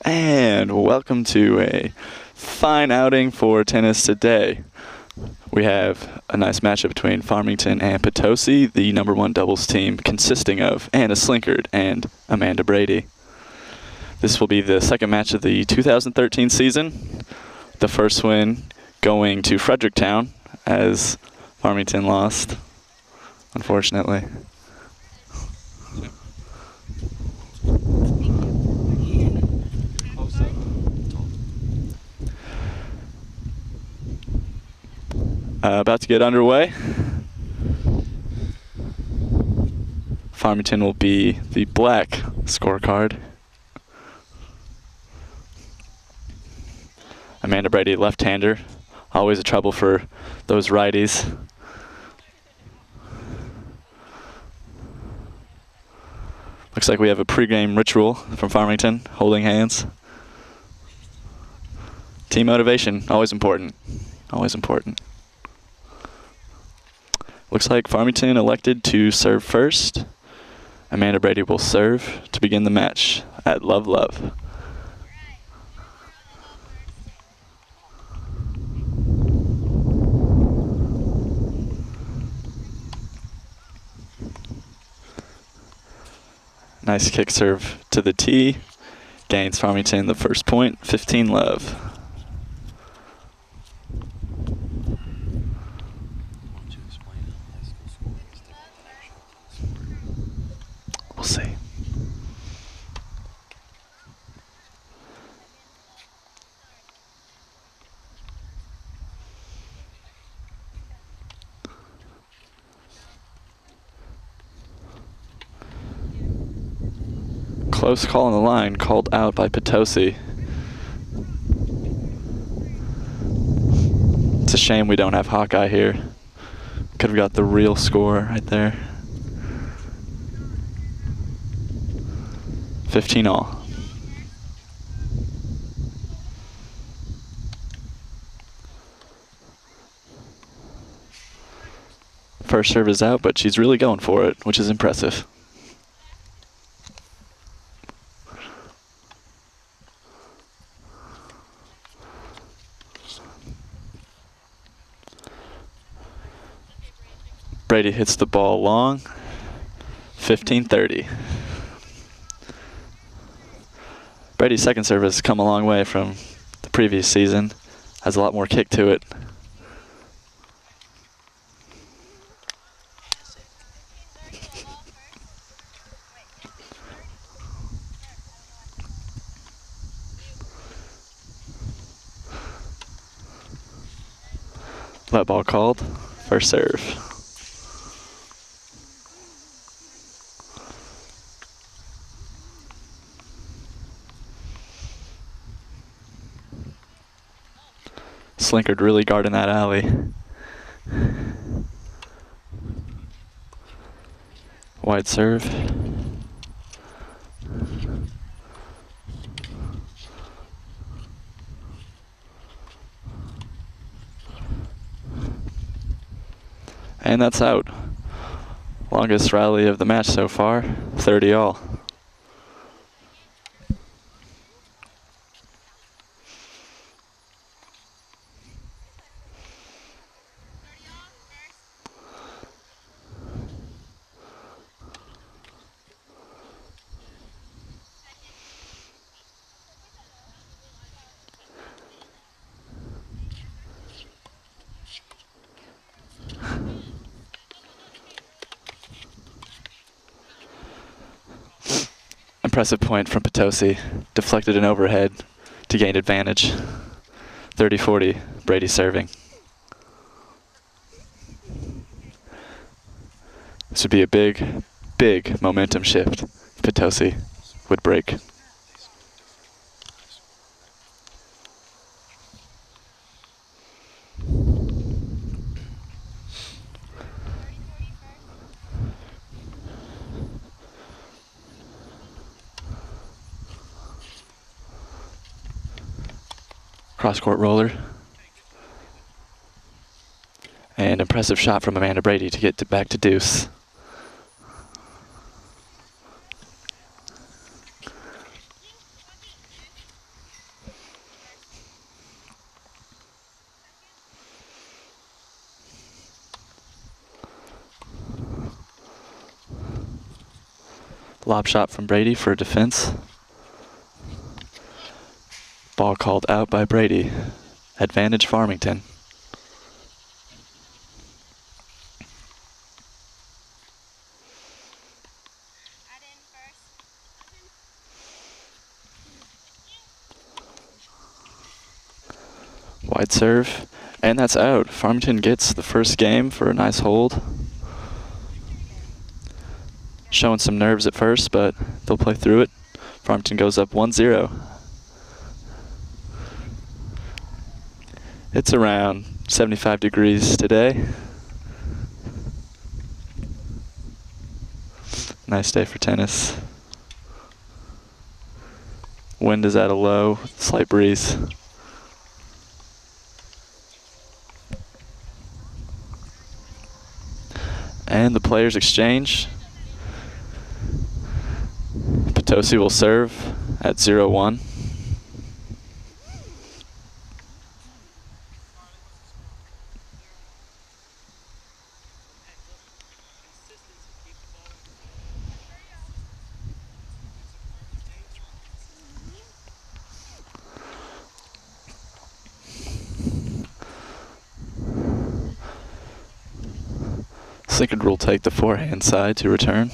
And welcome to a fine outing for tennis today. We have a nice matchup between Farmington and Potosi, the #1 doubles team consisting of Anna Slinkard and Amanda Brady. This will be the second match of the 2013 season. The first win going to Fredericktown as Farmington lost, unfortunately. About to get underway. Farmington will be the black scorecard. Amanda Brady, left-hander, always a trouble for those righties. Looks like we have a pregame ritual from Farmington, holding hands. Team motivation, always important, always important. Looks like Farmington elected to serve first. Amanda Brady will serve to begin the match at love. Nice kick serve to the tee. Gains Farmington the first point, 15-love. We'll see. Close call on the line, called out by Potosi. It's a shame we don't have Hawkeye here. Could have got the real score right there. 15-all. First serve is out, but she's really going for it, which is impressive. Brady hits the ball long, 15-30. Brady's second serve has come a long way from the previous season. Has a lot more kick to it. That ball called, first serve. Slinkard really guarding that alley. Wide serve. And that's out. Longest rally of the match so far, 30-all. Impressive point from Potosi. Deflected an overhead to gain advantage. 30-40, Brady serving. This would be a big momentum shift if Potosi would break. Cross-court roller. And impressive shot from Amanda Brady to get back to deuce. Lob shot from Brady for defense. Ball called out by Brady. Advantage Farmington. Wide serve, and that's out. Farmington gets the first game for a nice hold. Showing some nerves at first, but they'll play through it. Farmington goes up 1-0. It's around 75 degrees today. Nice day for tennis. Wind is at a low, slight breeze. And the players exchange. Potosi will serve at 0-1. Sinkard will take the forehand side to return.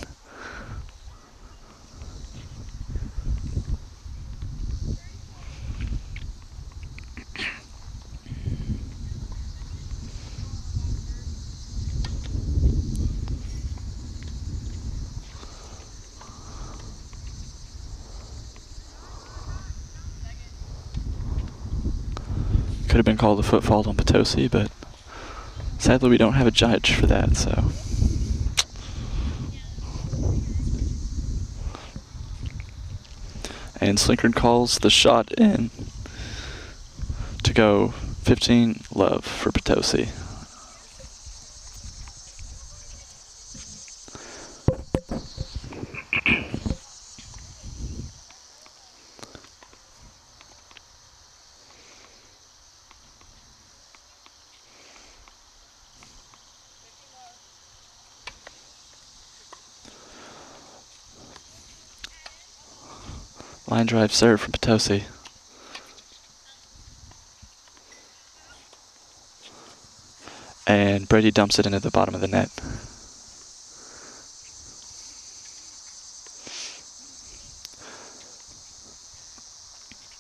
Could have been called a foot fault on Potosi, but sadly we don't have a judge for that, so. And Slinkard calls the shot in to go 15 love for Potosi. Line drive serve from Potosi. And Brady dumps it into the bottom of the net.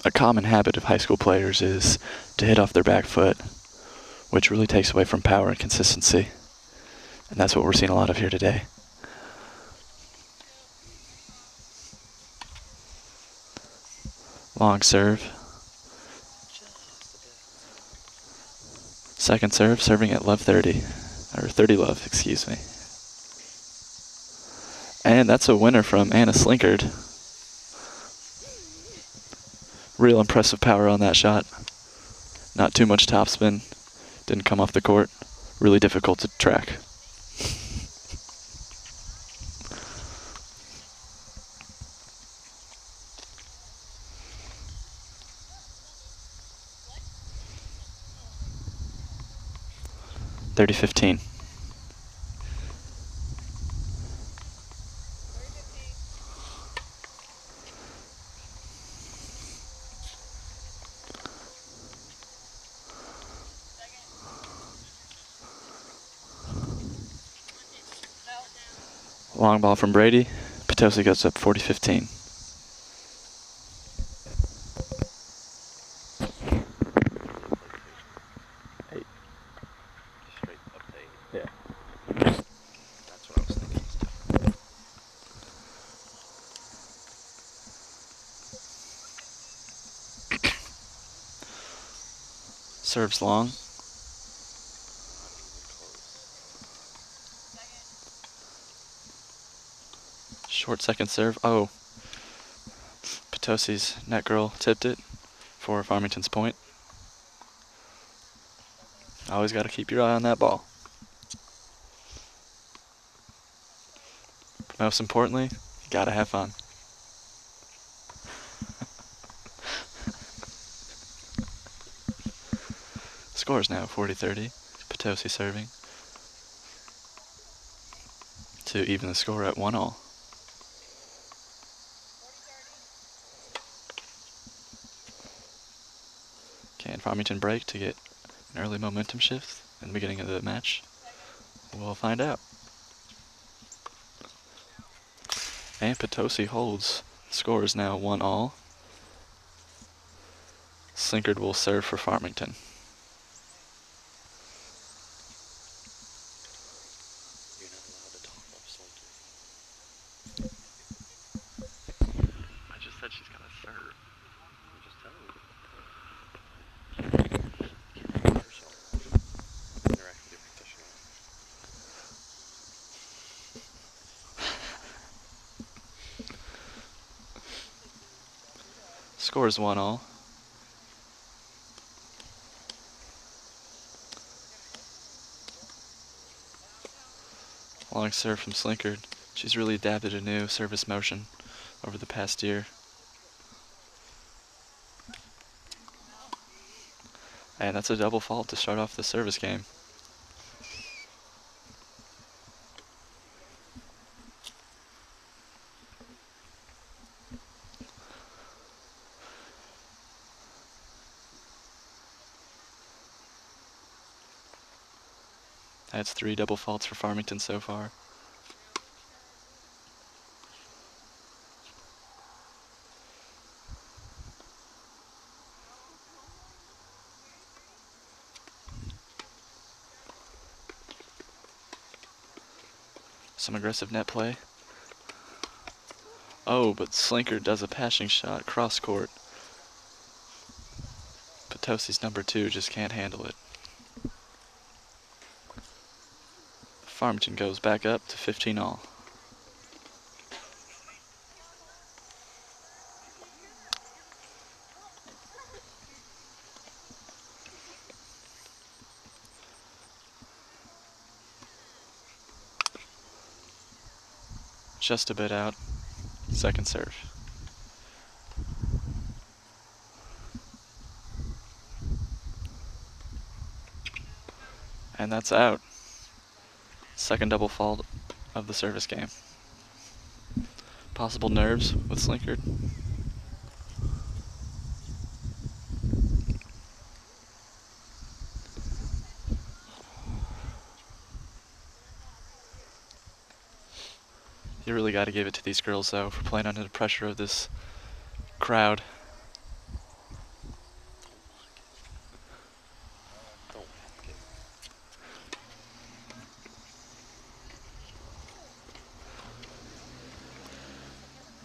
A common habit of high school players is to hit off their back foot, which really takes away from power and consistency. And that's what we're seeing a lot of here today. Long serve. Second serve, serving at love 30. Or 30 love, excuse me. And that's a winner from Anna Slinkard. Real impressive power on that shot. Not too much topspin. Didn't come off the court. Really difficult to track. $30-15. Long ball from Brady. Potosi goes up 40-15. Serves long. Short second serve. Oh. Potosi's net girl tipped it for Farmington's point. Always got to keep your eye on that ball. Most importantly, you got to have fun. Score is now 40-30. Potosi serving to even the score at 1-all. Can Farmington break to get an early momentum shift in the beginning of the match? We'll find out. And Potosi holds. Score is now 1-all. Slinkard will serve for Farmington. You're not allowed to talk up Slinky. I just said she's gonna serve. I'm just telling you. Yourself. Interact with your practitioner. Score is 1-all. Long serve from Slinkard. She's really adapted a new service motion over the past year. And that's a double fault to start off the service game. That's 3 double faults for Farmington so far. Some aggressive net play. Oh, but Slinkard does a passing shot cross court. Potosi's number 2 just can't handle it. Farmington goes back up to 15-all. Just a bit out. Second serve. And that's out. Second double fault of the service game. Possible nerves with Slinkard. You really got to give it to these girls, though, for playing under the pressure of this crowd. Don't hack it.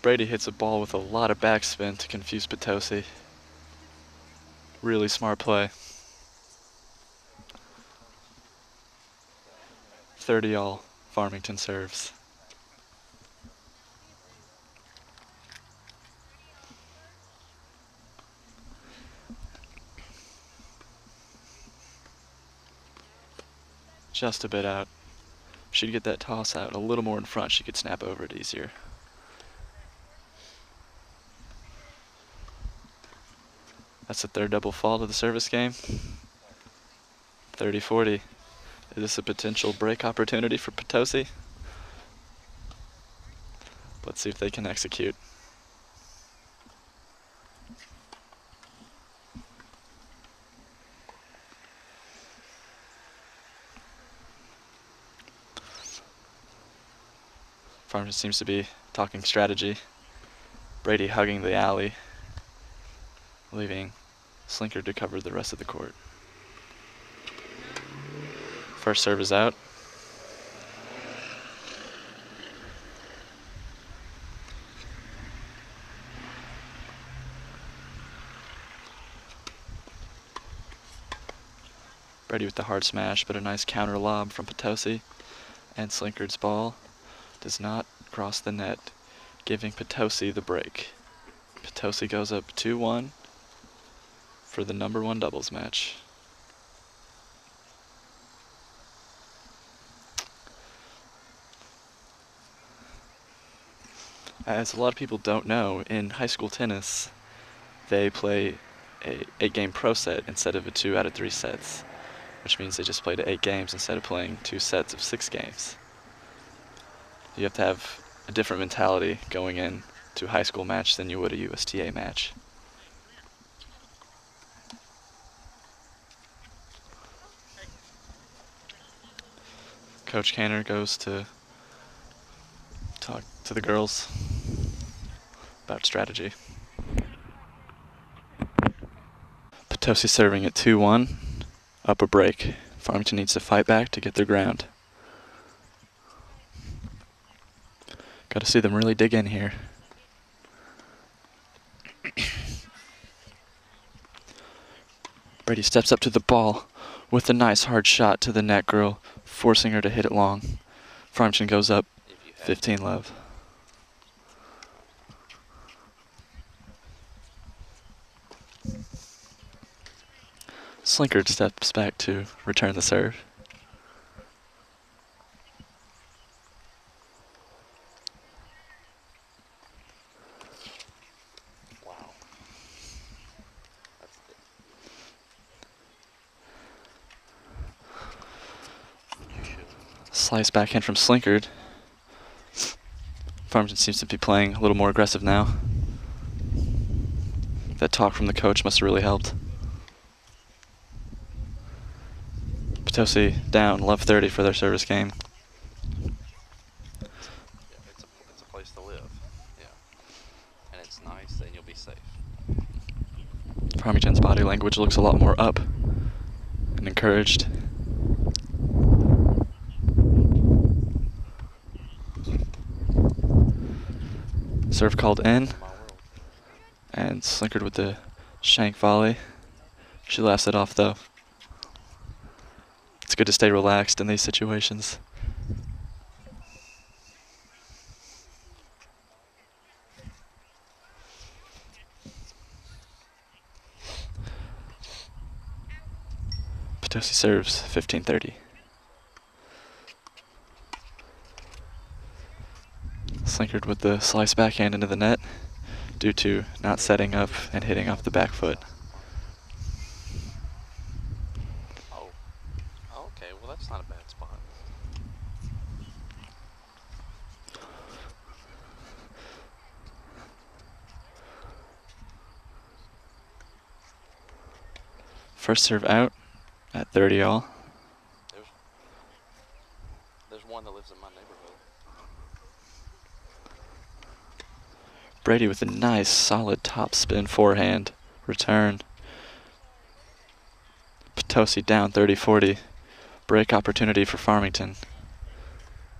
Brady hits a ball with a lot of backspin to confuse Potosi. Really smart play. 30-all. Farmington serves. Just a bit out. If she'd get that toss out a little more in front, she could snap over it easier. That's the third double fault of the service game. 30-40. Is this a potential break opportunity for Potosi? Let's see if they can execute. Farmington seems to be talking strategy. Brady hugging the alley, leaving Slinkard to cover the rest of the court. First serve is out. Brady with the hard smash, but a nice counter lob from Potosi. And Slinkard's ball does not cross the net, giving Potosi the break. Potosi goes up 2-1 for the number 1 doubles match. As a lot of people don't know, in high school tennis, they play a 8-game pro set instead of a 2 out of 3 sets, which means they just played 8 games instead of playing 2 sets of 6 games. You have to have a different mentality going in to a high school match than you would a USTA match. Coach Canner goes to talk to the girls about strategy. Potosi serving at 2-1. Up a break. Farmington needs to fight back to get their ground. Got to see them really dig in here. Brady steps up to the ball with a nice hard shot to the net girl, forcing her to hit it long. Farmington goes up 15-love. Slinkard steps back to return the serve. Wow. That's it. You should. Slice backhand from Slinkard. Farmington seems to be playing a little more aggressive now. That talk from the coach must have really helped. Potosi down 11-30 for their service game. Yeah, it's a place to live. Yeah. And it's nice and you'll be safe. Farmington's body language looks a lot more up and encouraged. Serve called in. My world. And Slinkard with the shank volley. She laughs it off though. It's good to stay relaxed in these situations. Potosi serves 15-30. Slinkard with the slice backhand into the net due to not setting up and hitting off the back foot. Oh. Okay, well that's not a bad spot. First serve out at 30-all. There's one that lives in my neighborhood. Brady with a nice solid top spin forehand return. Potosi down 30-40. Break opportunity for Farmington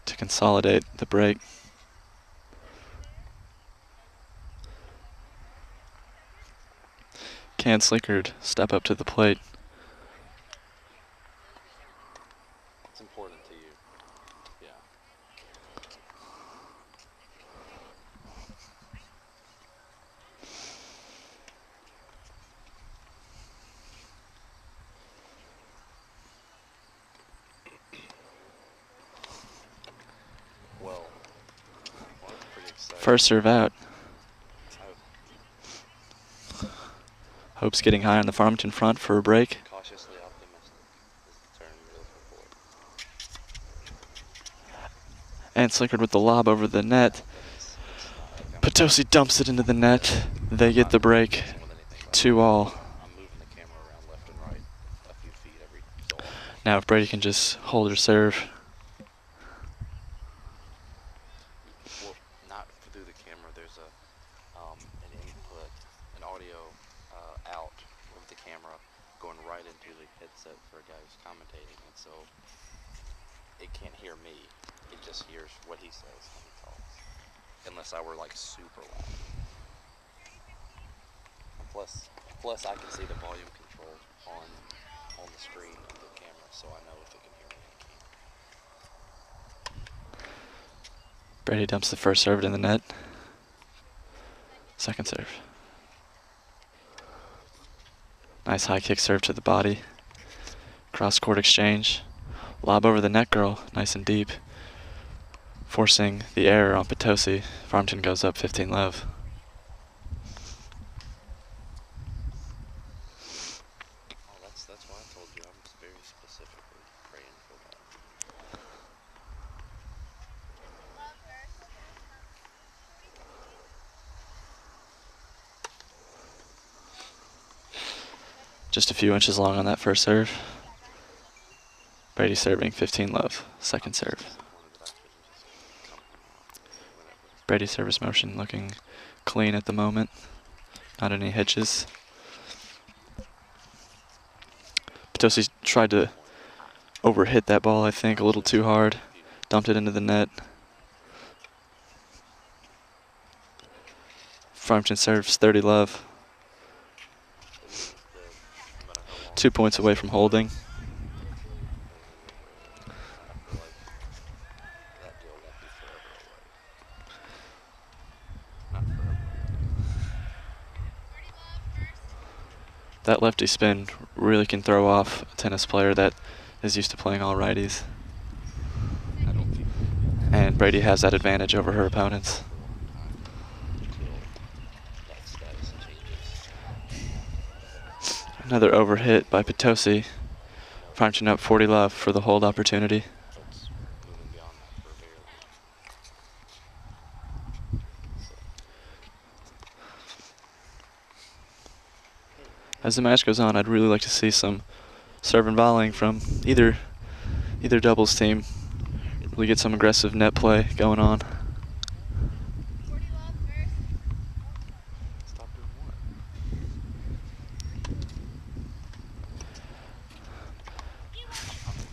to consolidate the break. Can Slinkard step up to the plate? It's important to you. Yeah. Well, that's pretty exciting. First serve out. I'm Hopes getting high on the Farmington front for a break. cautiously optimistic is the term you're looking for. And Slinkard with the lob over the net. Potosi dumps it into the net. They get the break. 2-all. I'm moving the camera around left and right a few feet every so often. Now if Brady can just hold her serve. Well, not through the camera. There's an input, an audio out of the camera going right into the headset for a guy who's commentating, and so it can't hear me. It just hears what he says when he talks, unless I were like super loud. And plus I can see the volume control on the screen of the camera, so I know if it can hear me. It can't. Brady dumps the first serve in the net. Second serve. Nice high kick serve to the body. Cross court exchange. Lob over the net girl, nice and deep. Forcing the error on Potosi. Farmington goes up 15-love. Oh, that's why I told you I'm very specifically praying for that. Just a few inches long on that first serve. Brady serving 15-love, second serve. Brady's service motion looking clean at the moment. Not any hitches. Potosi tried to overhit that ball, I think, a little too hard. Dumped it into the net. Farmington serves 30-love. 2 points away from holding. That lefty spin really can throw off a tennis player that is used to playing all righties. And Brady has that advantage over her opponents. Another overhit by Potosi. Farmington up 40-love for the hold opportunity. As the match goes on, I'd really like to see some serve and volleying from either doubles team. Really get some aggressive net play going on.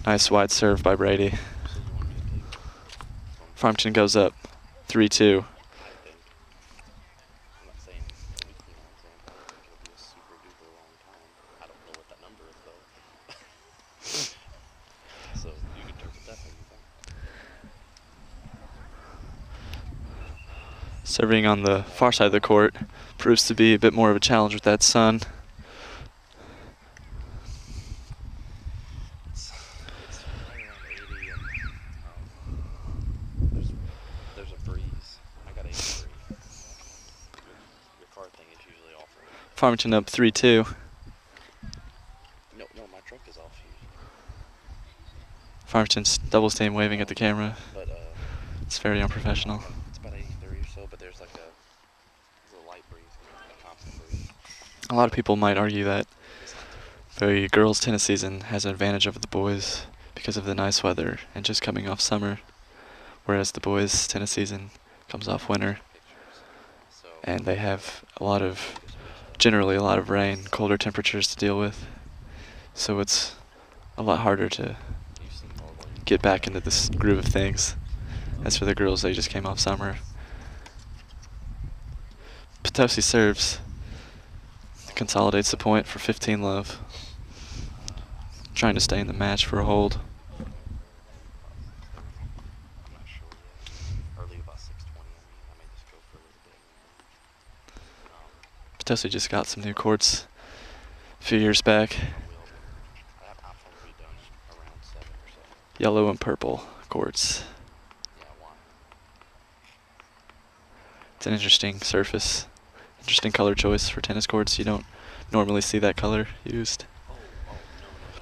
Nice wide serve by Brady. Farmington goes up 3-2. Serving on the far side of the court proves to be a bit more of a challenge with that sun. There's a breeze. I got 83. Your car thing is usually off. Farmington up 3-2. No, my truck is off usually. Farmington's doubles team waving at the camera. But it's very unprofessional. It's about 83 or so, but there's like a light breeze, a constant breeze. A lot of people might argue that the girls' tennis season has an advantage over the boys because of the nice weather and just coming off summer, whereas the boys' tennis season comes off winter, and they have generally a lot of rain, colder temperatures to deal with, so it's a lot harder to get back into this groove of things. As for the girls, they just came off summer. Potosi serves, consolidates the point for 15-love. Trying to stay in the match for a hold. Potosi just got some new courts a few years back. Yellow and purple courts. It's an interesting surface, interesting color choice for tennis courts. You don't normally see that color used.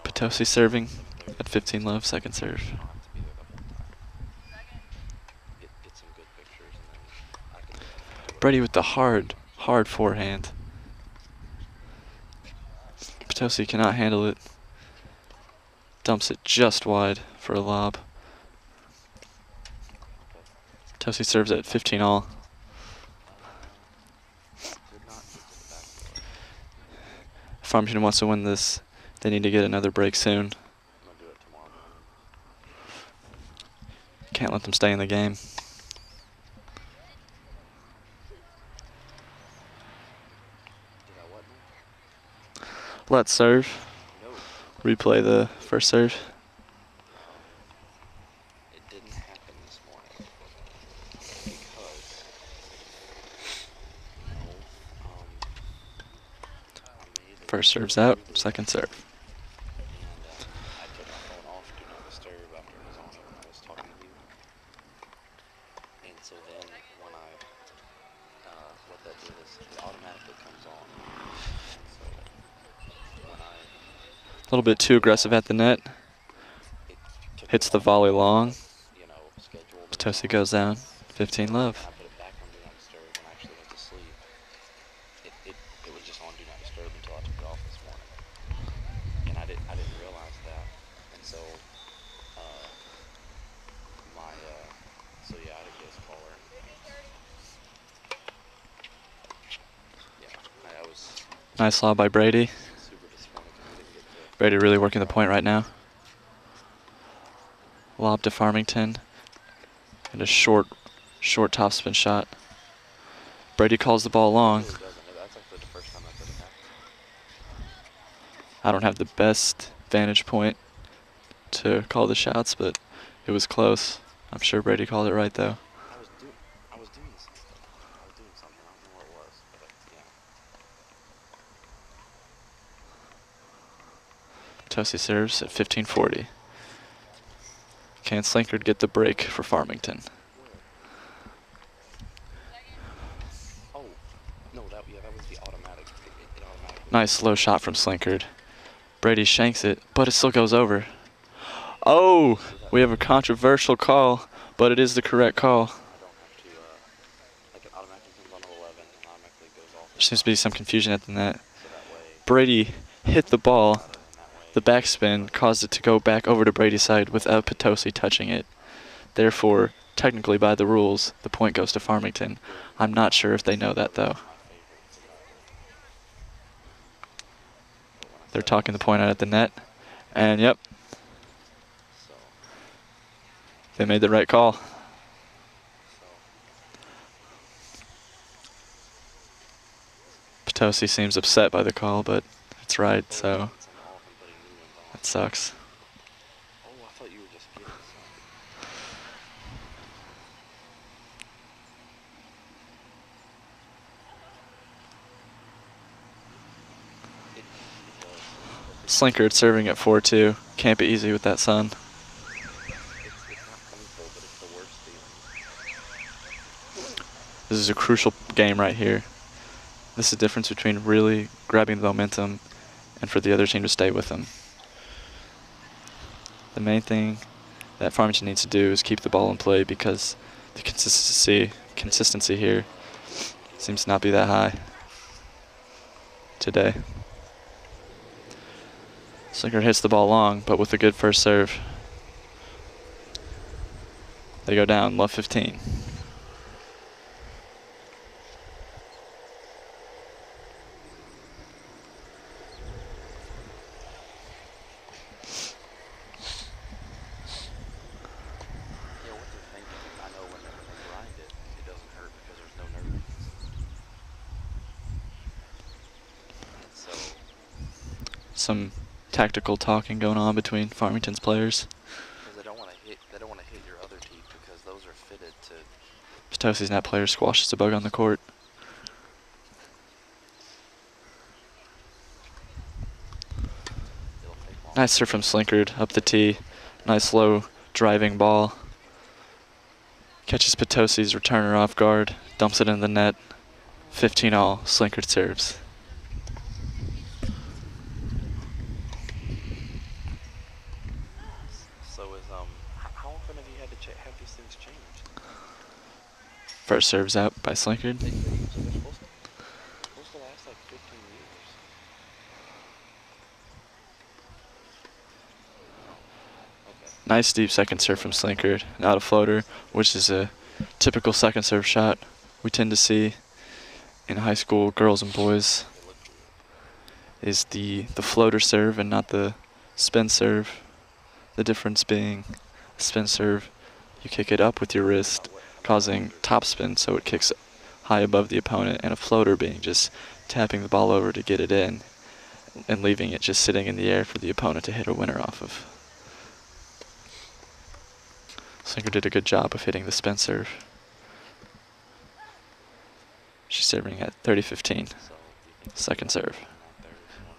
Potosi serving at 15-love, second serve. Brady with the hard forehand. Potosi cannot handle it. Dumps it just wide for a lob. Potosi serves at 15-all. If Farmington wants to win this, they need to get another break soon. Can't let them stay in the game. Let's serve. Replay the first serve. It didn't happen this morning because first serve's out, second serve. I took my phone off, do not disturb, after it was on it when I was talking to you. And so then when what that did is it automatically comes on. And so when A little bit too aggressive at the net. Hits the volley long. Potosi goes down, 15-love. I put it back on do not disturb when I actually went to sleep. It was just on do not disturb until I took it off this morning. And I didn't realize that. And so Nice lob by Brady. Super disappointed because he didn't get to. Brady really working the point right now. Lob to Farmington. And a short topspin shot. Brady calls the ball long. It really doesn't. That's actually the first time that's ever happened. I don't have the best vantage point to call the shots, but it was close. I'm sure Brady called it right though. I was doing something. I was doing something. I don't know what it was, but yeah. Potosi serves at 15:40. Can Slinkard get the break for Farmington? Oh, no, that was the automatic. It automatically. Nice slow shot from Slinkard. Brady shanks it, but it still goes over. Oh, we have a controversial call, but it is the correct call. I don't have to, like it automatically comes on 11 and automatically goes off. There seems to be some confusion at the net. So that way, Brady hit the ball. and that way, The backspin caused it to go back over to Brady's side without Potosi touching it. Therefore, technically by the rules, the point goes to Farmington. I'm not sure if they know that though. They're talking the point out at the net. And yep, so, they made the right call. so. Potosi seems upset by the call, but it's right, so It's an off and putting new ones on. that sucks. Oh, I thought you were just hitting something. It does. Slinkard serving at 4-2. Can't be easy with that sun. It's not painful, but it's the worst feeling. This is a crucial game right here. This is the difference between really grabbing the momentum and for the other team to stay with them. The main thing that Farmington needs to do is keep the ball in play because the consistency here seems to not be that high today. Slinkard hits the ball long, but with a good first serve. They go down, love 15. Yeah, what they're thinking is, I know when they grind it, it doesn't hurt because there's no nerve. And so, Some tactical talking going on between Farmington's players. because they don't want to hit your other teeth because those are fitted to. Potosi's net player squashes a bug on the court. It'll take long. Nice serve from Slinkard up the tee. Nice low driving ball. Catches Potosi's returner off guard. Dumps it in the net. 15-all. Slinkard serves. So is how often have you had to have these things changed? First serves out by Slinkard. They're supposed to last like 15 years. Okay. Nice deep second serve from Slinkard. Out a floater, which is a typical second serve shot we tend to see in high school girls and boys. They look good. Is the floater serve and not the spin serve. The difference being a spin serve, you kick it up with your wrist, causing topspin so it kicks high above the opponent, and a floater being just tapping the ball over to get it in and leaving it just sitting in the air for the opponent to hit a winner off of. Slinkard did a good job of hitting the spin serve. She's serving at 30-15. So do you think Second serve. that there is one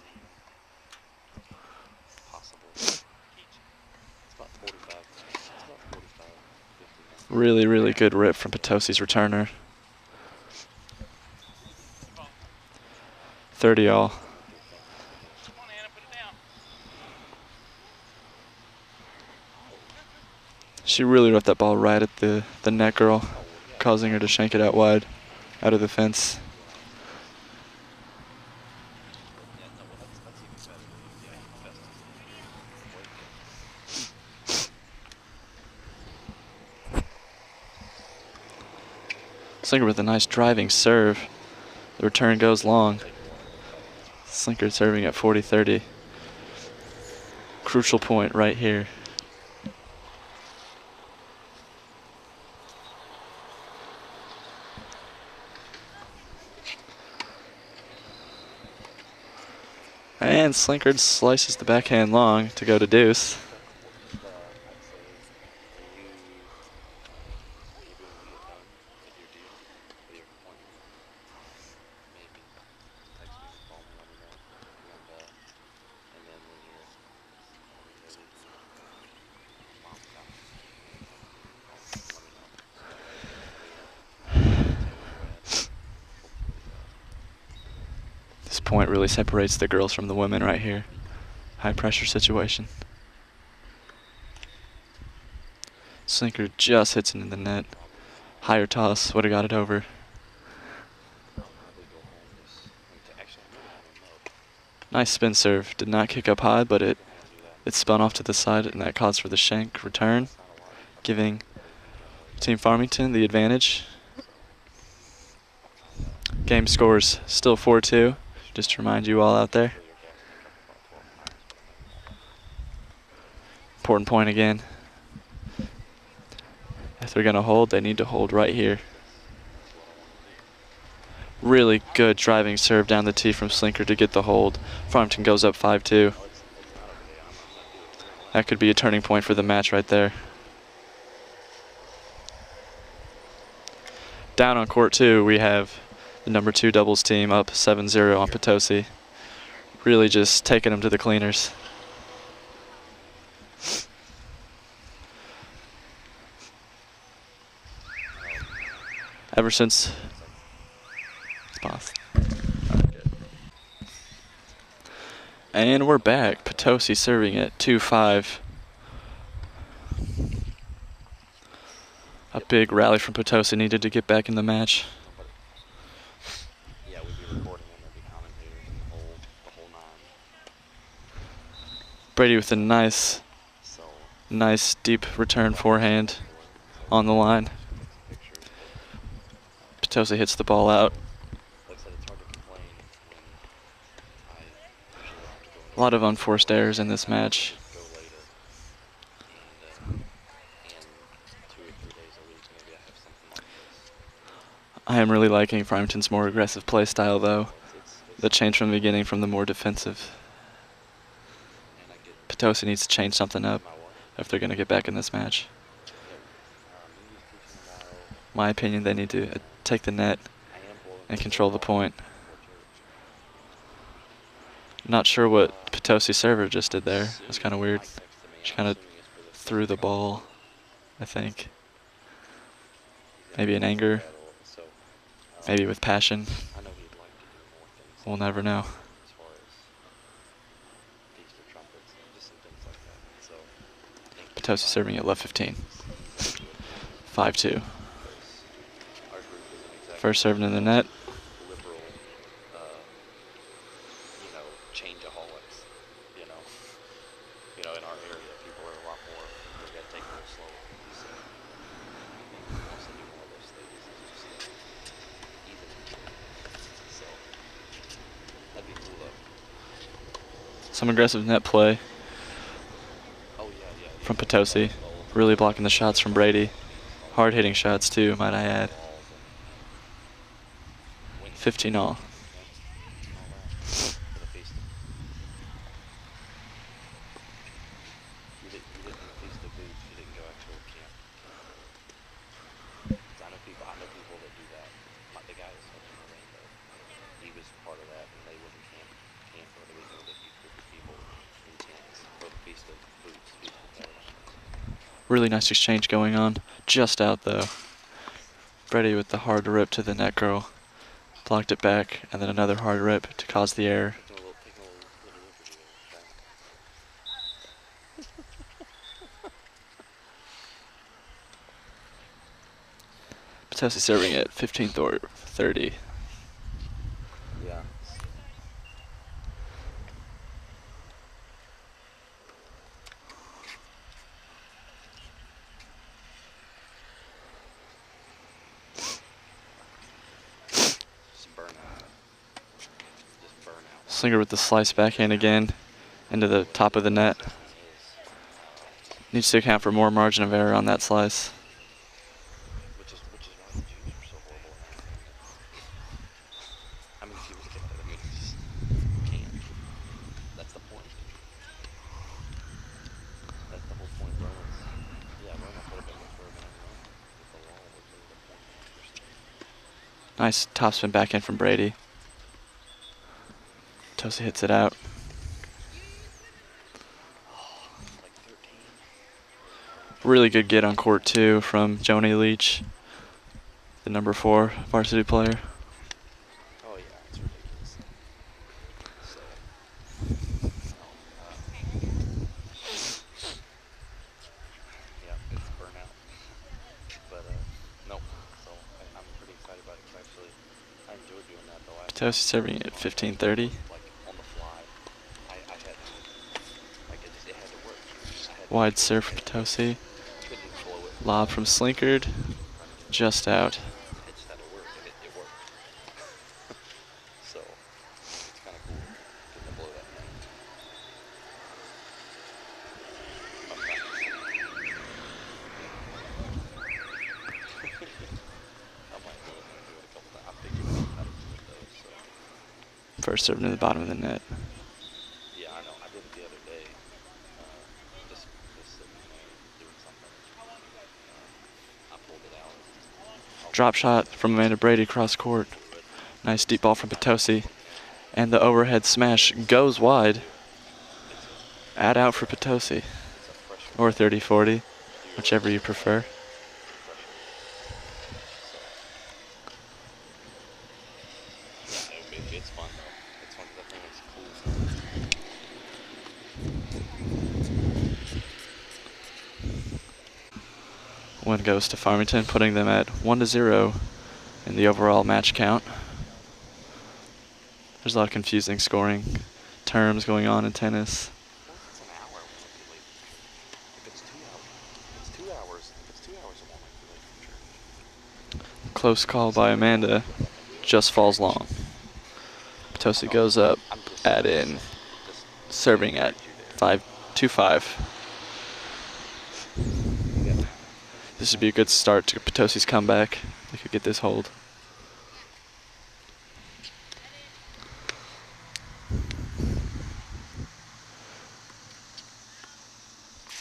possible? It's about 45. It's about 45, 50 now. Really, really good rip from Potosi's returner. 30-all. She really ripped that ball right at the net girl, causing her to shank it out wide, out of the fence. Yeah, no, well, that's even better. Yeah, best. Slinger with a nice driving serve. The return goes long. Slinker serving at 40-30. Crucial point right here. And Slinkard slices the backhand long to go to deuce. This point really separates the girls from the women right here. High pressure situation. Slinker just hits into the net. Higher toss would have got it over. Nice spin serve. Did not kick up high, but it spun off to the side, and that caused for the shank return, giving Team Farmington the advantage. Game scores still 4-2, just to remind you all out there. Important point again. If they're going to hold, they need to hold right here. Really good driving serve down the tee from Slinker to get the hold. Farmington goes up 5-2. That could be a turning point for the match right there. Down on court 2, we have the number 2 doubles team up 7-0 on Potosi. Really just taking them to the cleaners. Ever since and we're back. Potosi serving at 2-5. A big rally from Potosi needed to get back in the match. Yeah, we'd be recording and there'd be commentators and the whole nine. Brady with a nice deep return forehand on the line. Potosi hits the ball out. A lot of unforced errors in this match. I am really liking Farmington's more aggressive play style, though. The change from the beginning from the more defensive. Potosi needs to change something up if they're going to get back in this match. My opinion, they need to take the net and control the point. Not sure what Potosi server just did there. It was kind of weird. She kind of threw the ball, I think. Maybe in anger. Maybe with passion. We'll never know. Potosi serving at left 15. 5-2. First serving in the net. In our area, people are a lot more, we got to take it a little slower. Wants to do more of those things. It's just even. So, that'd be cool though. Some aggressive net play from Potosi. Really blocking the shots from Brady. Hard hitting shots too, might I add. 15 all. Really nice exchange going on. Just out though. Brady with the hard rip to the net girl. Blocked it back, and then another hard rip to cause the error. Potosi serving at 15-30. Yeah. Slinger with the slice backhand again into the top of the net. Needs to account for more margin of error on that slice. Which is why the juniors are so horrible at that. I mean, if you look at it, I mean, just can't. That's the point. That's the whole point. Roman could have been good for a man run. But the law was really the point of understanding. Nice topspin backhand from Brady. Potosi hits it out. Like 13. Really good get on court 2 from Joni Leach, the number 4 varsity player. Oh yeah, it's ridiculous. So, yeah, it's burnout. But no. So I'm pretty excited about it because actually I enjoyed doing that the last Potosi serving at 15:30. like on the fly. I had to like it had to work. I had to Wide make it serve for and Potosi. couldn't blow it. Lob from Slinkard. Just out. It just had to work and it worked. So it's kind of cool getting to blow that thing. I might do it a couple times. I figured out how to do it though, so. First serve into the bottom of the net. Yeah, I know. I did it the other day. Just sitting there doing something. I pulled it out. Drop shot from Amanda Brady across court. Nice deep ball from Potosi. And the overhead smash goes wide. Add out for Potosi. Or 30-40, whichever you prefer. It's fun though. It's fun because I think it's cool. Win goes to Farmington, putting them at 1-0 in the overall match count. There's a lot of confusing scoring terms going on in tennis. Well, if it's an hour, it won't be late from church. If it's 2 hours, it won't be late from church. Close call by Amanda. Just falls long. Potosi goes up, add in, serving at 5-2-5. This would be a good start to Potosi's comeback. They could get this hold.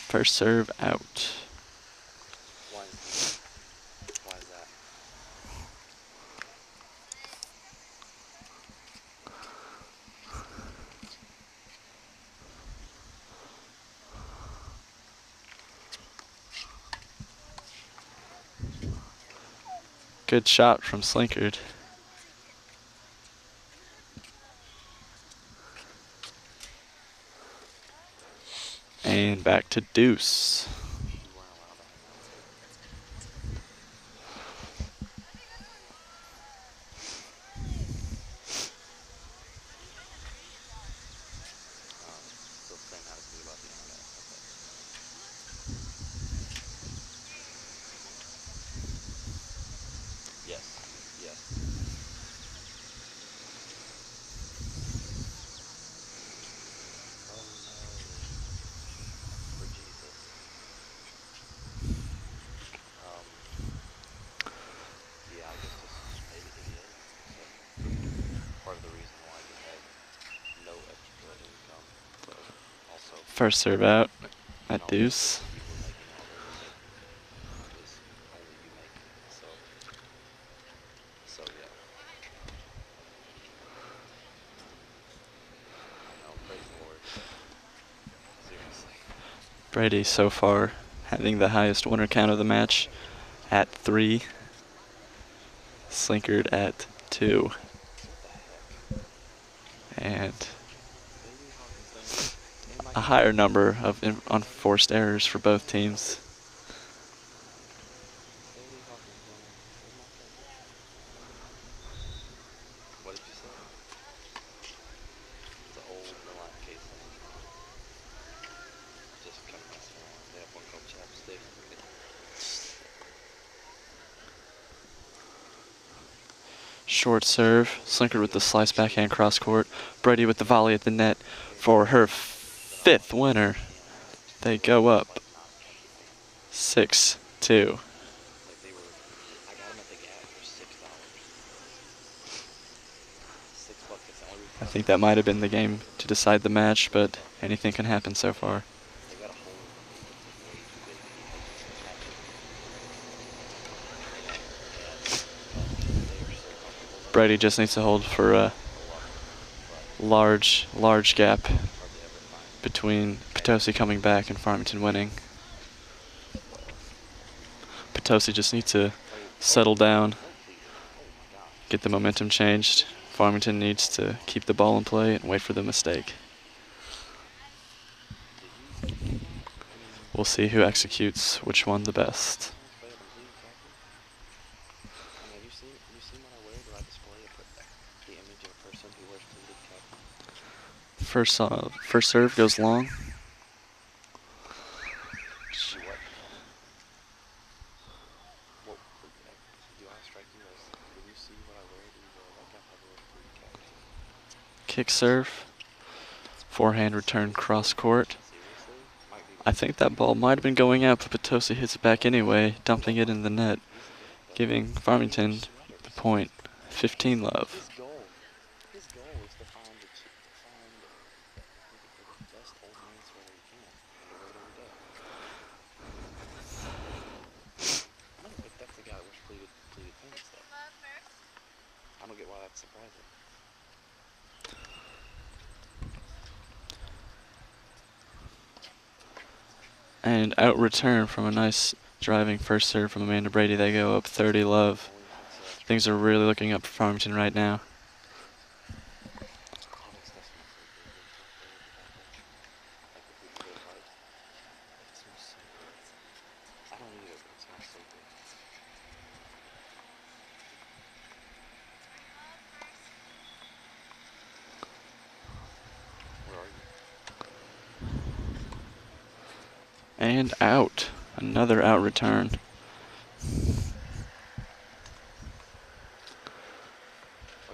First serve out. Why is that? Good shot from Slinkard. And back to deuce. Still saying how to feel about the internet. Okay. Yes. Oh no. For Jesus. Yeah, I guess just maybe it is. So part of the reason why we have no extra income. So also First serve out at and also deuce. people making all they were making was only you making. So yeah. I know, praise the Lord. Seriously. Brady so far having the highest winner count of the match at 3. Slinkard at 2. And a higher number of unforced errors for both teams. What did you say? The old Milan casing. Just kind of messing around. They have one called chapstick. Short serve. Slinker with the slice backhand cross court. Brady with the volley at the net for her 5th winner. They go up 6-2. Like they were, I got them at the Gap for $6. $6 is the only reason I think that might have been the game to decide the match, but anything can happen so far. they got a hole that's like way too big. Like it's absolutely and they are so comfortable. Brady just needs to hold for a large gap Hardly ever find. between Potosi coming back and Farmington winning. Potosi just needs to settle down, get the momentum changed. Farmington needs to keep the ball in play and wait for the mistake. We'll see who executes which one the best. Have you seen what I wear? Do I display the image of a person who wears pleated khaki? First serve goes long. Do what? Do I strike you as? Do you see what I wear? Do you wear like I wear pleated khaki? Kick serve. Forehand return cross court. Seriously? Might be. I think that ball might have been going out, but Potosi hits it back anyway, dumping it in the net, giving Farmington the point. 15 love. His goal is to find the best old man sweater he can and wear it every day. I don't think that's the guy that wears pleated pants though. I don't get why that's surprising. And out return from a nice driving first serve from Amanda Brady. They go up 30 love. Things are really looking up for Farmington right now. I don't need it, but it smells so good. Where are you? And out. Another out return. Oh,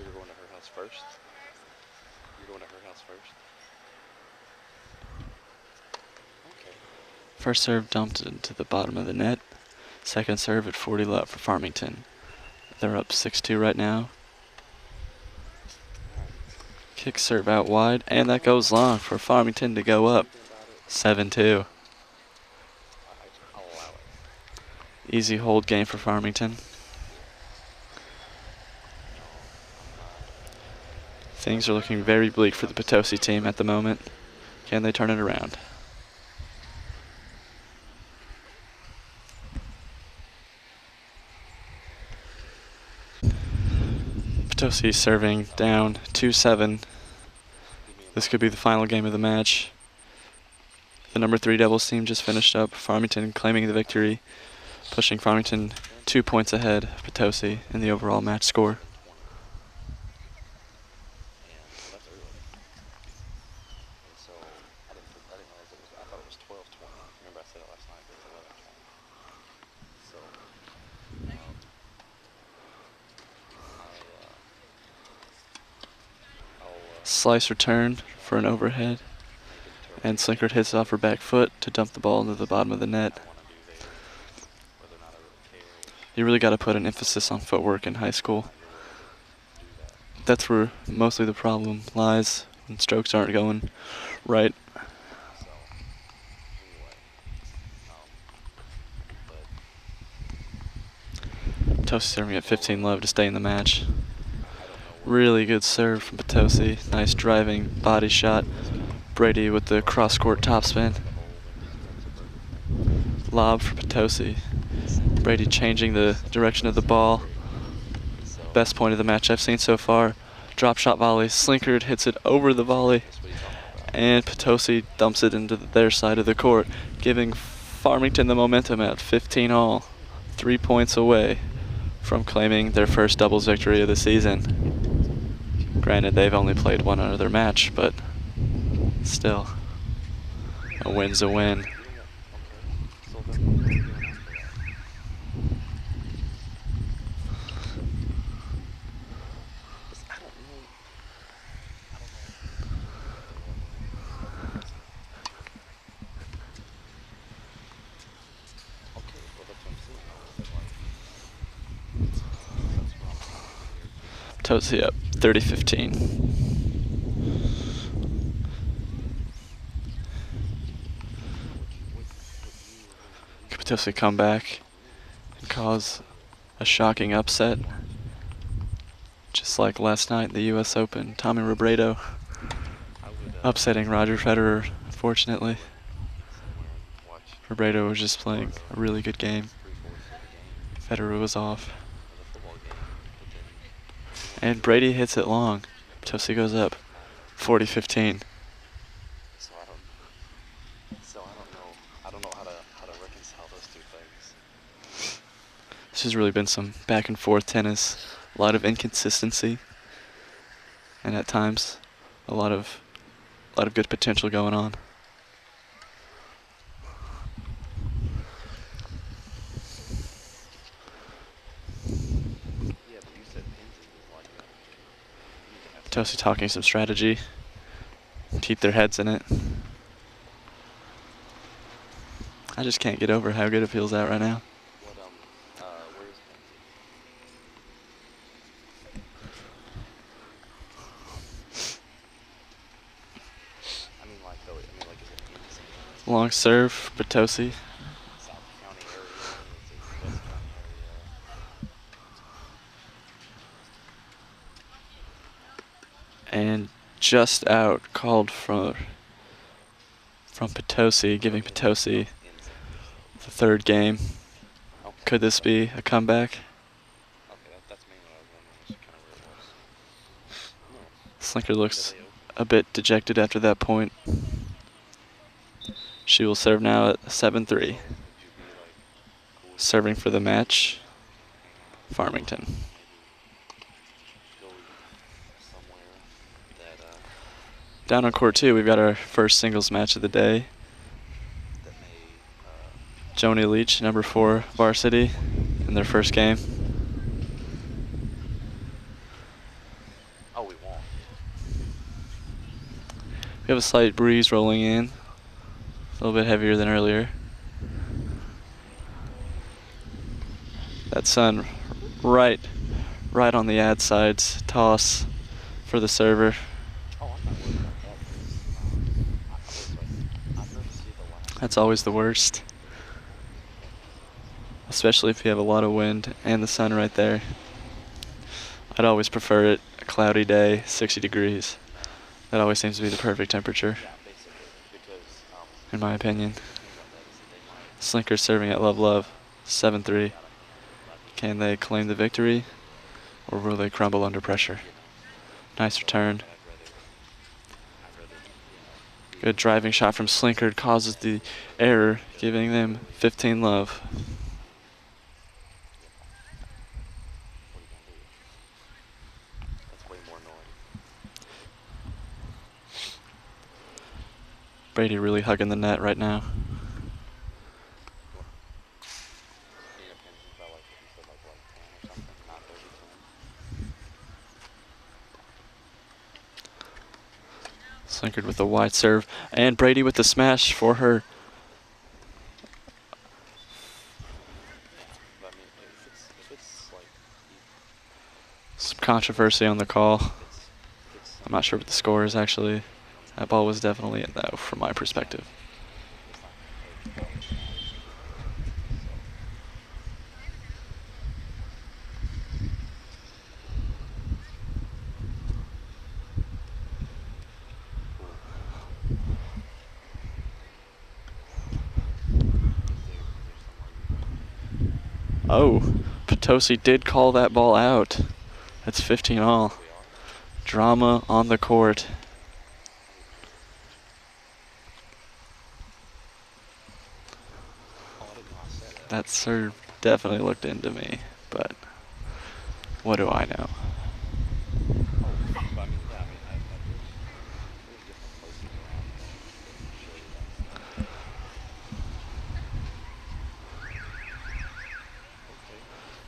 you're going to her house first? You're going to her house first? Okay. First serve dumped into the bottom of the net. Second serve at 40 love for Farmington. They're up 6-2 right now. Kick serve out wide, and that goes long for Farmington to go up 7-2. I'll allow it. Easy hold game for Farmington. Things are looking very bleak for the Potosi team at the moment. Can they turn it around? Potosi serving down 2-7. This could be the final game of the match. The number 3 doubles team just finished up. Farmington claiming the victory, pushing Farmington 2 points ahead of Potosi in the overall match score. And that's early. And so I didn't realize it was, I thought it was 12:20. Remember I said it last night, but it's 11:20. So, Slice return for an overhead, and Slinkert hits off her back foot to dump the ball into the bottom of the net. You really got to put an emphasis on footwork in high school. That's where mostly the problem lies when strokes aren't going right. Potosi serving at 15 love to stay in the match. Really good serve from Potosi. Nice driving body shot. Brady with the cross-court topspin. Lob for Potosi. Brady changing the direction of the ball. Best point of the match I've seen so far. Drop shot volley. Slinkert hits it over the volley. And Potosi dumps it into their side of the court, giving Farmington the momentum at 15 all. 3 points away from claiming their first doubles victory of the season. Granted, they've only played one other match, but still, a win's a win. Potosi up 30-15. Could Potosi come back and cause a shocking upset? Just like last night in the US Open, Tommy Robredo upsetting Roger Federer, unfortunately. Robredo was just playing a really good game. Federer was off. And Brady hits it long. Potosi goes up 40-15. I don't know how to reconcile those two things. This has really been some back and forth tennis, a lot of inconsistency, and at times a lot of good potential going on. Yeah, but you said pins is like that. Potosi talking some strategy, keep their heads in it. I just can't get over how good it feels out right now. Where is pins? I mean, like, is it in some Long serve, Potosi. South County area? Is it West County area? And just out, called from Potosi, giving Potosi the third game. Okay. Could this be a comeback? Okay, that's mainly what I was wondering. That's kind of where it was. Slinker looks a bit dejected after that point. She will serve now at 7-3. Serving for the match, Farmington. Down on court 2, we've got our first singles match of the day. Joni Leach, number 4 varsity, in their first game. Oh, we won't. We have a slight breeze rolling in, a little bit heavier than earlier. That sun right on the ad sides. Toss for the server. Oh, I'm not worried about that. I'd rather see the last. That's always the worst, especially if you have a lot of wind and the sun right there. I'd always prefer it a cloudy day, 60 degrees. That always seems to be the perfect temperature, Yeah, basically, because in my opinion. Slinker serving at love, 7-3. Can they claim the victory, or will they crumble under pressure? Nice return. Good driving shot from Slinker causes the error, giving them 15 love. That's way more noise. Brady really hugging the net right now. Slinkered with a wide serve, and Brady with the smash for her. Some controversy on the call. I'm not sure what the score is actually. That ball was definitely in though, from my perspective. Oh, Potosi did call that ball out. That's 15 all. Drama on the court. That serve definitely looked into me, but what do I know?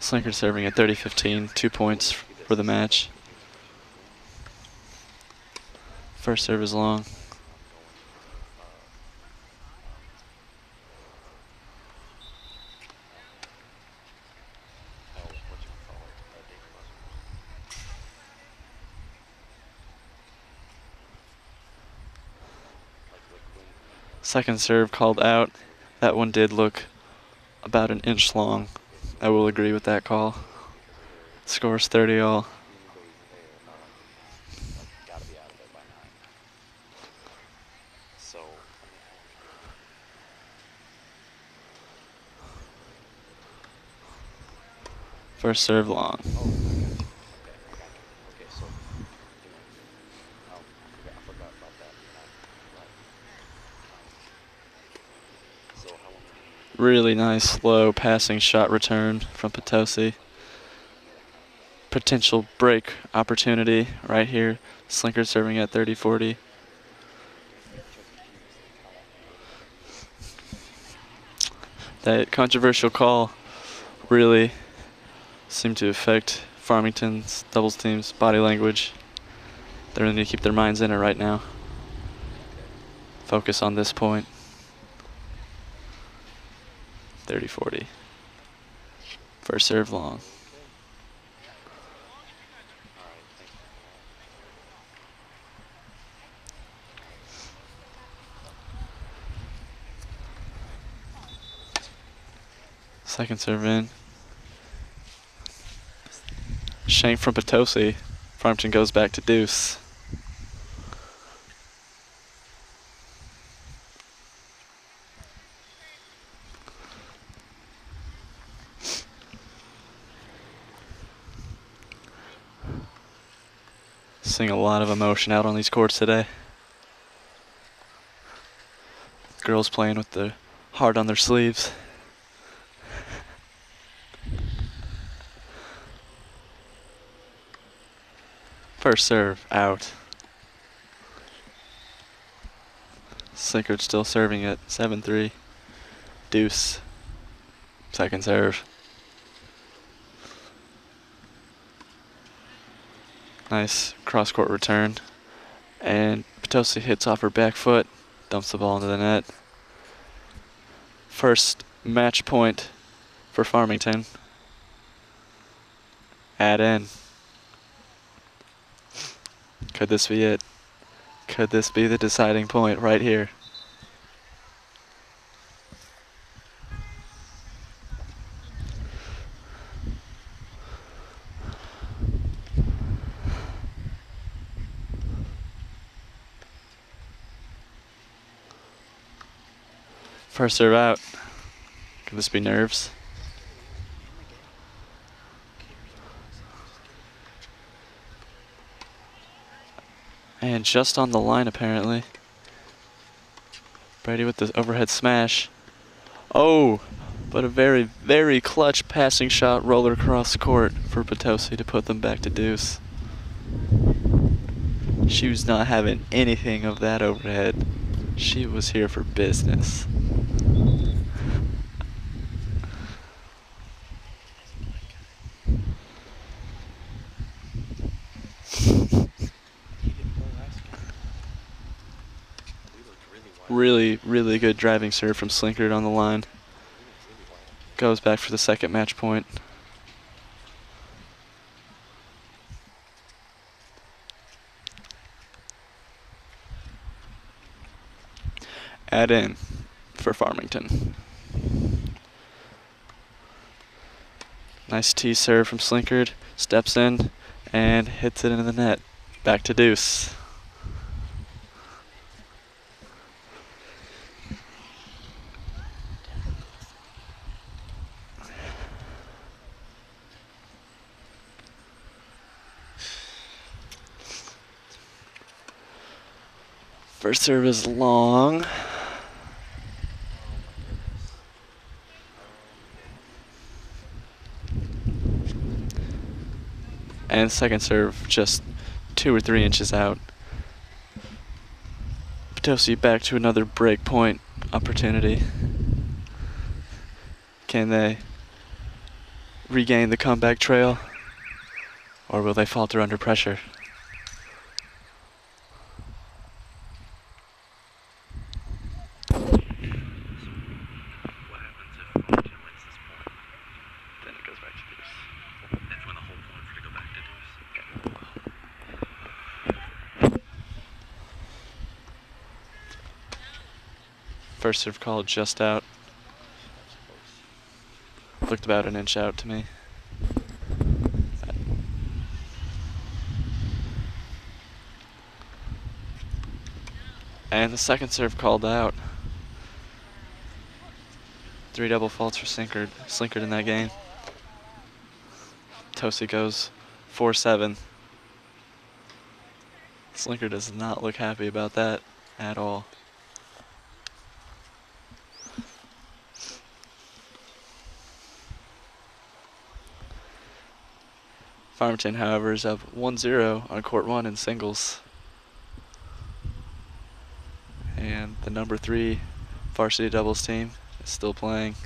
Slinker serving at 30-15, 2 points for the match. First serve is long. Second serve called out. That one did look about an inch long. I will agree with that call. Scores 30 all. Gotta be out of it by 9. So, First serve long. oh, I got you. Okay, I got you. Okay, so, I forgot about that. Right. So how long? Really nice slow passing shot return from Potosi. Potential break opportunity right here. Slinker serving at 30-40. That controversial call really seemed to affect Farmington's doubles team's body language. They really need to keep their minds in it right now. Focus on this point. 30-40. First serve long. Second serve in. Shank from Potosi. Farmington goes back to deuce. Seeing a lot of emotion out on these courts today. Girls playing with their heart on their sleeves. First serve out. Slinkard still serving it. 7-3. Deuce. Second serve. Nice cross-court return. And Potosi hits off her back foot. Dumps the ball into the net. First match point for Farmington. Add in. Could this be it? Could this be the deciding point right here? First serve out. Could this be nerves? And just on the line, apparently. Brady with the overhead smash. Oh, but a very, very clutch passing shot roller across court for Potosi to put them back to deuce. She was not having anything of that overhead. She was here for business. Really, really good driving serve from Slinkard on the line. Goes back for the second match point. Add in for Farmington. Nice tee serve from Slinkard. Steps in and hits it into the net. Back to deuce. First serve is long. And second serve just 2 or 3 inches out. Potosi back to another break point opportunity. Can they regain the comeback trail? Or will they falter under pressure? First serve called just out. Looked about an inch out to me. And the second serve called out. 3 double faults for Slinkard in that game. Potosi goes 4-7. Slinkard does not look happy about that at all. Farmington, however, is up 1-0 on court 1 in singles. And the number 3 varsity doubles team is still playing.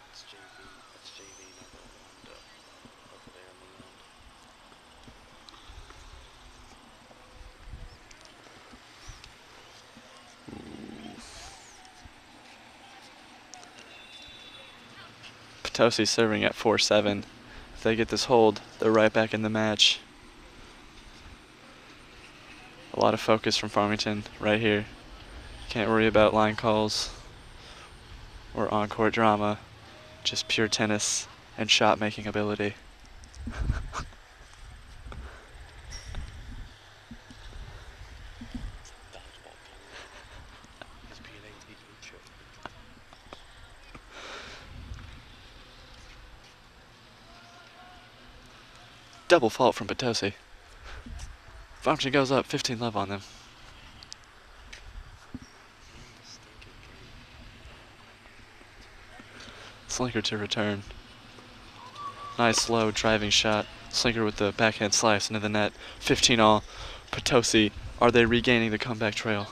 That's JV number 1 over there in the end. Potosi serving at 4-7. If they get this hold, they're right back in the match. A lot of focus from Farmington right here. Can't worry about line calls or on-court drama. Just pure tennis and shot-making ability. Dodgeball game. He's being ATH. Double fault from Potosi. Farmington goes up 15-love on them. Slinker to return. Nice slow driving shot. Slinker with the backhand slice into the net. 15-all. Potosi, are they regaining the comeback trail?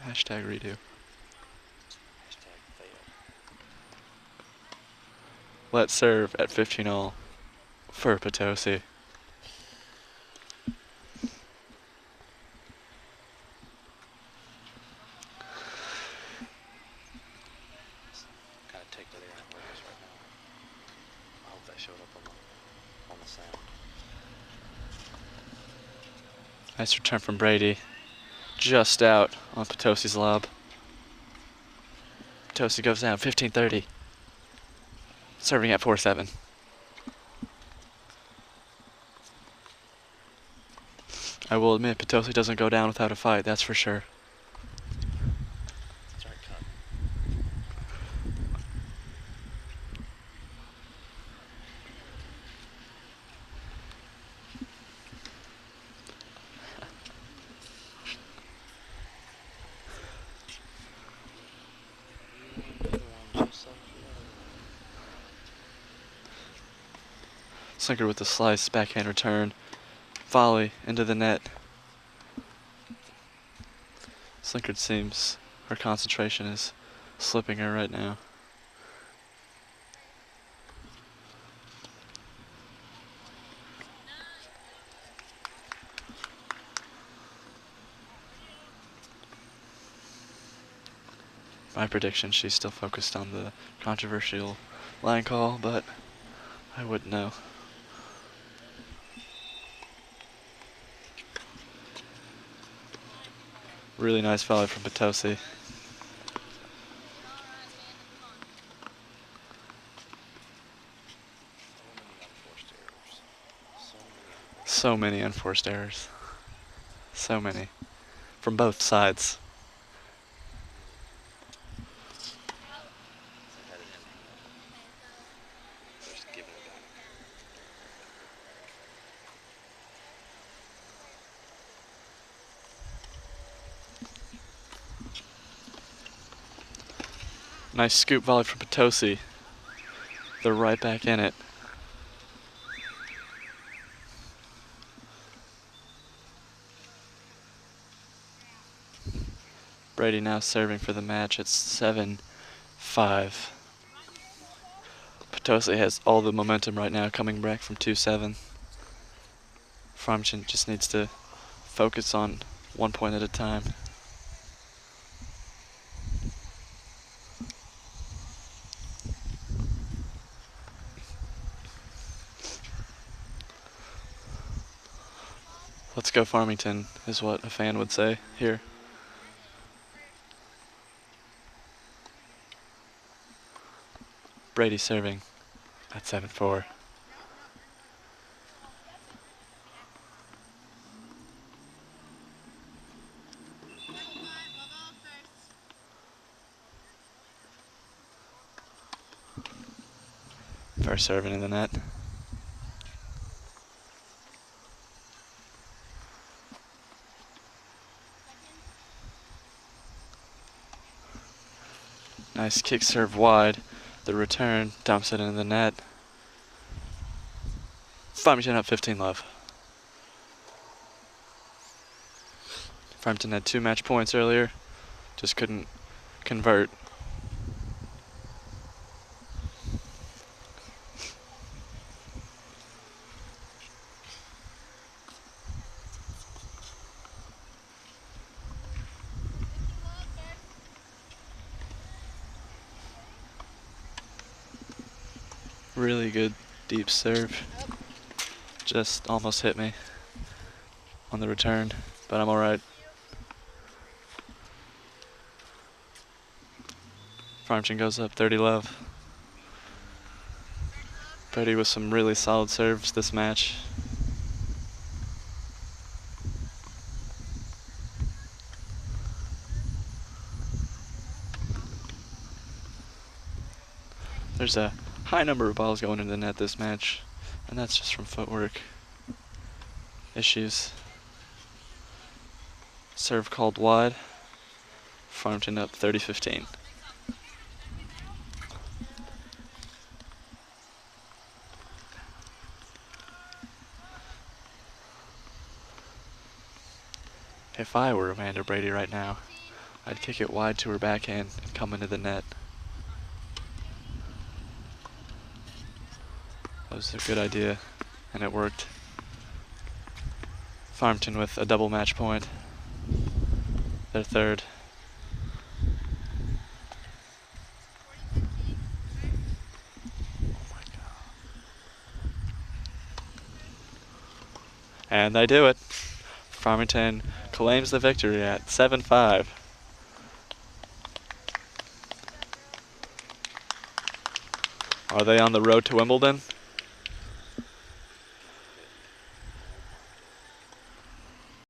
Hashtag redo. Hashtag fail. Let's serve at 15-all for Potosi. Kind of take to their analytics right now. I hope that showed up on the sound. Nice return from Brady. Just out on Potosi's lob. Potosi goes down 15-30. Serving at 4-7. I will admit, Potosi doesn't go down without a fight, that's for sure. That's right, cut. Slinker with the slice, backhand return, volley into the net. Slinker seems her concentration is slipping her right now. My prediction, she's still focused on the controversial line call, but I wouldn't know. Really nice volley from Potosi. So many unforced errors. So many. From both sides. Nice scoop volley from Potosi. They're right back in it. Brady now serving for the match at 7-5. Potosi has all the momentum right now, coming back from 2-7. Farmington just needs to focus on 1 point at a time. Let's go Farmington is what a fan would say here. Brady serving at 7-4. First serving in the net. Nice kick serve wide. The return dumps it into the net. Farmington up 15-love. Farmington had 2 match points earlier, just couldn't convert. Really good deep serve. Just almost hit me on the return, but I'm alright. Farmington goes up 30-love. Brady with some really solid serves this match. There's a high number of balls going into the net this match, and that's just from footwork issues. Serve called wide. Farmington up 30-15. If I were Amanda Brady right now, I'd kick it wide to her backhand and come into the net. That was a good idea, and it worked. Farmington with a double match point. Their third. Oh my God. And they do it. Farmington claims the victory at 7-5. Are they on the road to Wimbledon?